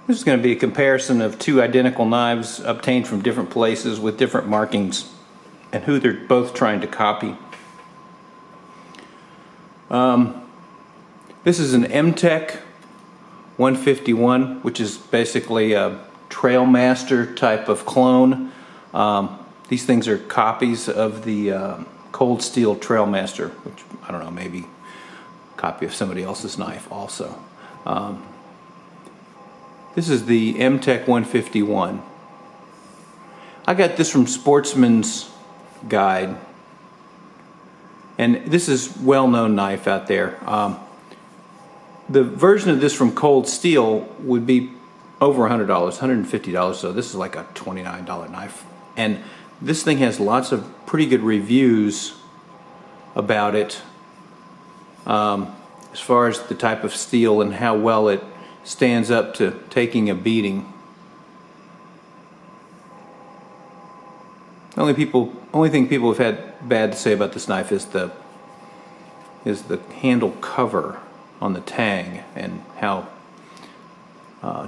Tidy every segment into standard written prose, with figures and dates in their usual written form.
This is going to be a comparison of two identical knives obtained from different places with different markings and who they're both trying to copy. This is an MTECH 151, which is basically a TrailMaster type of clone. These things are copies of the Cold Steel TrailMaster, which, I don't know, maybe a copy of somebody else's knife also. This is the MTECH 151. I got this from Sportsman's Guide, and this is well-known knife out there. The version of this from Cold Steel would be over $100, $150, so this is like a $29 knife. And this thing has lots of pretty good reviews about it, as far as the type of steel and how well it stands up to taking a beating. The only thing people have had bad to say about this knife is the handle cover on the tang and how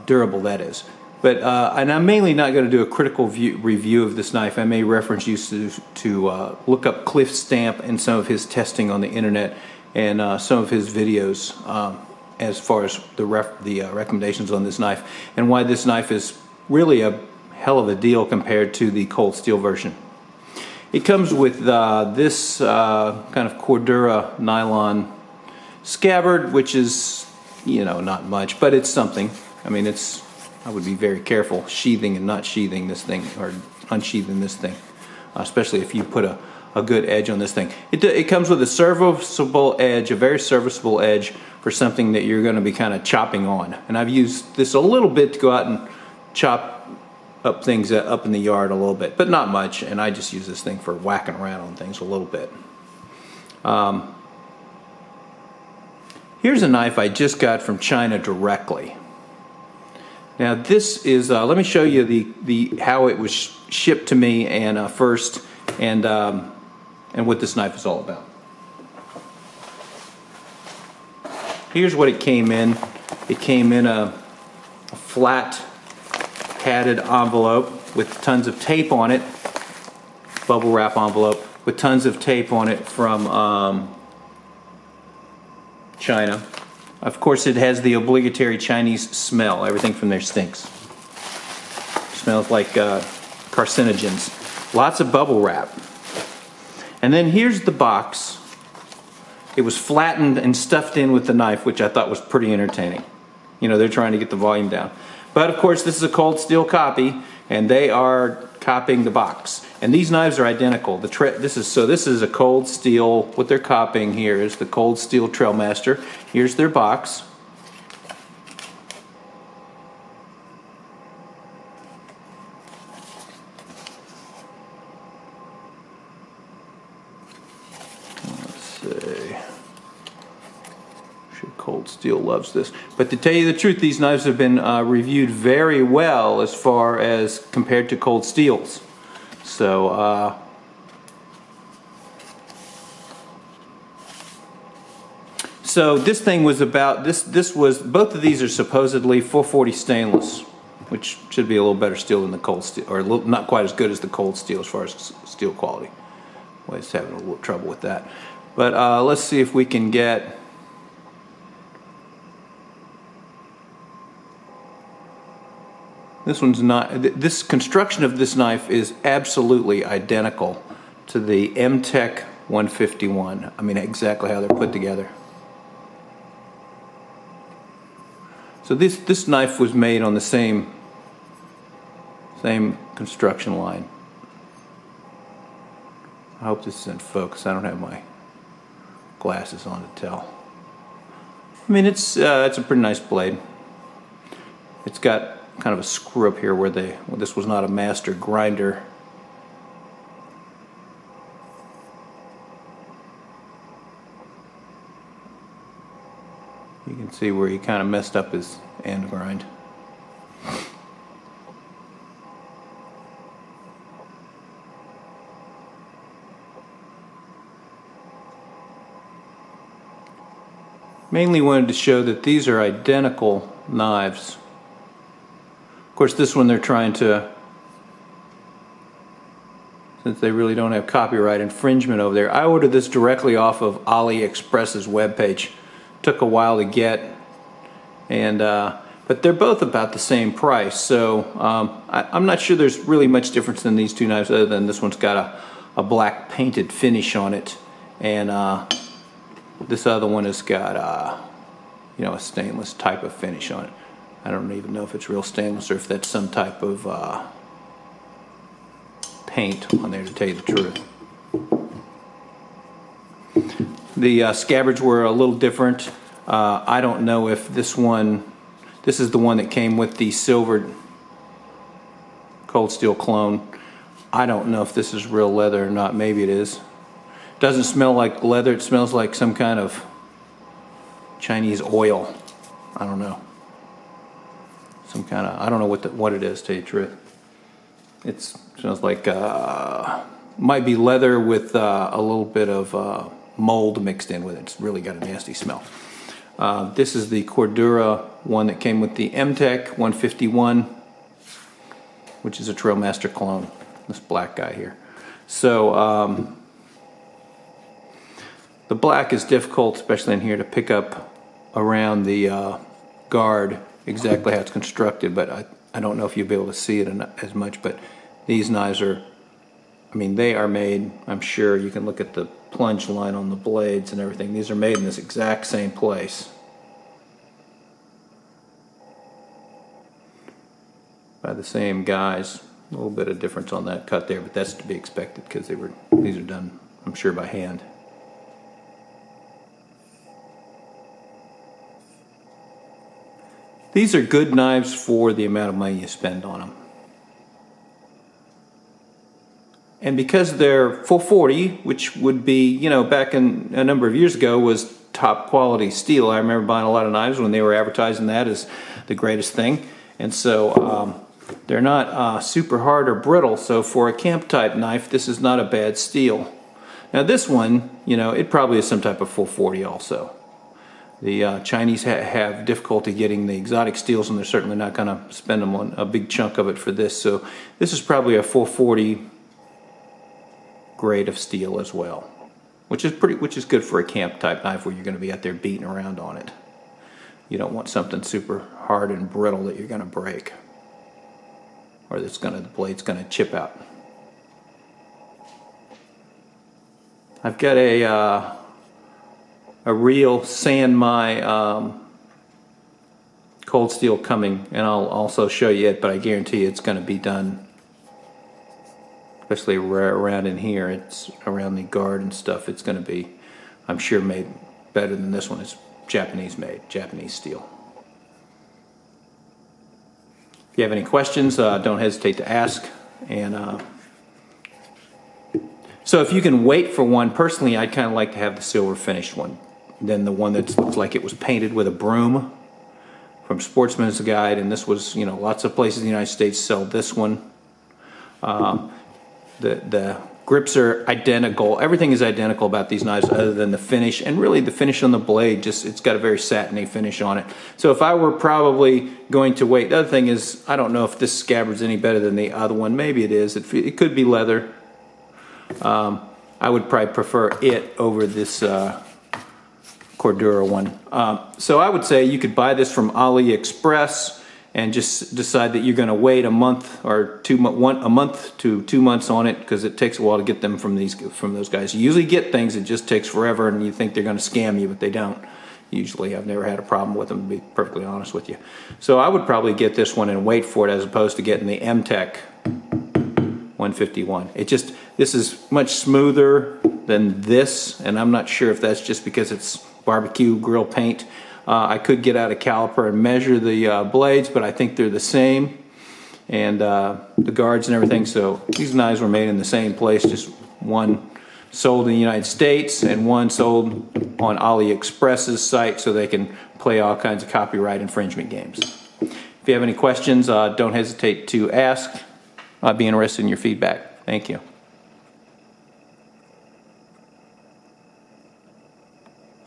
durable that is. But and I'm mainly not going to do a critical review of this knife. I may reference you to look up Cliff Stamp and some of his testing on the internet and some of his videos as far as the recommendations on this knife and why this knife is really a hell of a deal compared to the Cold Steel version. It comes with this kind of Cordura nylon scabbard, which is, you know, not much, but it's something. I mean, I would be very careful sheathing and not sheathing this thing, or unsheathing this thing, especially if you put a good edge on this thing. It comes with a serviceable edge, a very serviceable edge for something that you're going to be kind of chopping on. And I've used this a little bit to go out and chop up things up in the yard a little bit, but not much. And I just use this thing for whacking around on things a little bit. Here's a knife I just got from China directly. Now this is, let me show you the how it was shipped to me and first, and what this knife is all about. Here's what it came in. It came in a flat padded envelope with tons of tape on it, bubble wrap envelope with tons of tape on it from China. Of course, it has the obligatory Chinese smell. Everything from there stinks. Smells like carcinogens. Lots of bubble wrap. And then here's the box. It was flattened and stuffed in with the knife, which I thought was pretty entertaining. You know, they're trying to get the volume down. But of course, this is a Cold Steel copy, and they are copying the box. And these knives are identical. This is a Cold Steel. What they're copying here is the Cold Steel TrailMaster. Here's their box. Let's see. Sure, Cold Steel loves this. But to tell you the truth, these knives have been reviewed very well as far as compared to Cold Steels. So, so this thing was about, this was, both of these are supposedly 440 stainless, which should be a little better steel than the Cold Steel, or not quite as good as the Cold Steel as far as steel quality. Always having a little trouble with that. But let's see if we can get, this one's not, this construction of this knife is absolutely identical to the MTECH 151. I mean, exactly how they're put together. So this knife was made on the same construction line. I hope this is in focus. I don't have my glasses on to tell. I mean, it's a pretty nice blade. It's got kind of a screw up here where this was not a master grinder. You can see where he kind of messed up his end grind. Mainly wanted to show that these are identical knives. course, this one they're trying to, since they really don't have copyright infringement over there. I ordered this directly off of AliExpress's webpage. Took a while to get, and but they're both about the same price. So I'm not sure there's really much difference in these two knives, other than this one's got a black painted finish on it, and this other one has got you know, a stainless type of finish on it. I don't even know if it's real stainless or if that's some type of paint on there, to tell you the truth. The scabbards were a little different. I don't know if this is the one that came with the silvered cold steel clone. I don't know if this is real leather or not. Maybe it is. Doesn't smell like leather. It smells like some kind of Chinese oil. I don't know. Some kind of, I don't know what it is, to tell you the truth. It smells like might be leather with a little bit of mold mixed in with it. It's really got a nasty smell. This is the Cordura one that came with the MTECH 151, which is a TrailMaster clone. This black guy here. So the black is difficult, especially in here, to pick up around the guard exactly how it's constructed, but I don't know if you'll be able to see it as much. But these knives are, I mean, they are made, I'm sure you can look at the plunge line on the blades and everything. These are made in this exact same place by the same guys. A little bit of difference on that cut there, but that's to be expected because these are done, I'm sure, by hand. These are good knives for the amount of money you spend on them. And because they're full 40, which would be, you know, back in a number of years ago was top quality steel. I remember buying a lot of knives when they were advertising that as the greatest thing. And so they're not super hard or brittle. So for a camp type knife, this is not a bad steel. Now this one, you know, it probably is some type of full 40 also. The Chinese have difficulty getting the exotic steels, and they're certainly not going to spend them on a big chunk of it for this. So this is probably a full 40 grade of steel as well, which is good for a camp type knife where you're going to be out there beating around on it. You don't want something super hard and brittle that you're going to break, or that's the blade's going to chip out. I've got a real sand my cold steel coming, and I'll also show you it, but I guarantee you it's going to be done, especially around in here. It's around the guard and stuff. It's going to be, I'm sure, made better than this one. It's Japanese made, Japanese steel. If you have any questions, don't hesitate to ask. And so if you can wait for one, personally I'd kind of like to have the silver finished one than the one that looks like it was painted with a broom from Sportsman's Guide. And this was, you know, lots of places in the United States sell this one. The grips are identical. Everything is identical about these knives other than the finish, and really the finish on the blade, just it's got a very satiny finish on it. So if I were probably going to wait, the other thing is I don't know if this scabbard's any better than the other one. Maybe it is. It could be leather. I would probably prefer it over this Cordura one. So I would say you could buy this from AliExpress and just decide that you're going to wait a month or a month to 2 months on it, because it takes a while to get them from those guys. You usually get things, it just takes forever, and you think they're going to scam you, but they don't. Usually, I've never had a problem with them, to be perfectly honest with you. So I would probably get this one and wait for it, as opposed to getting the MTECH 151. This is much smoother than this, and I'm not sure if that's just because it's barbecue grill paint. I could get out a caliper and measure the blades, but I think they're the same, and the guards and everything. So these knives were made in the same place, just one sold in the United States and one sold on AliExpress's site, so they can play all kinds of copyright infringement games. If you have any questions, don't hesitate to ask. I'd be interested in your feedback. Thank you.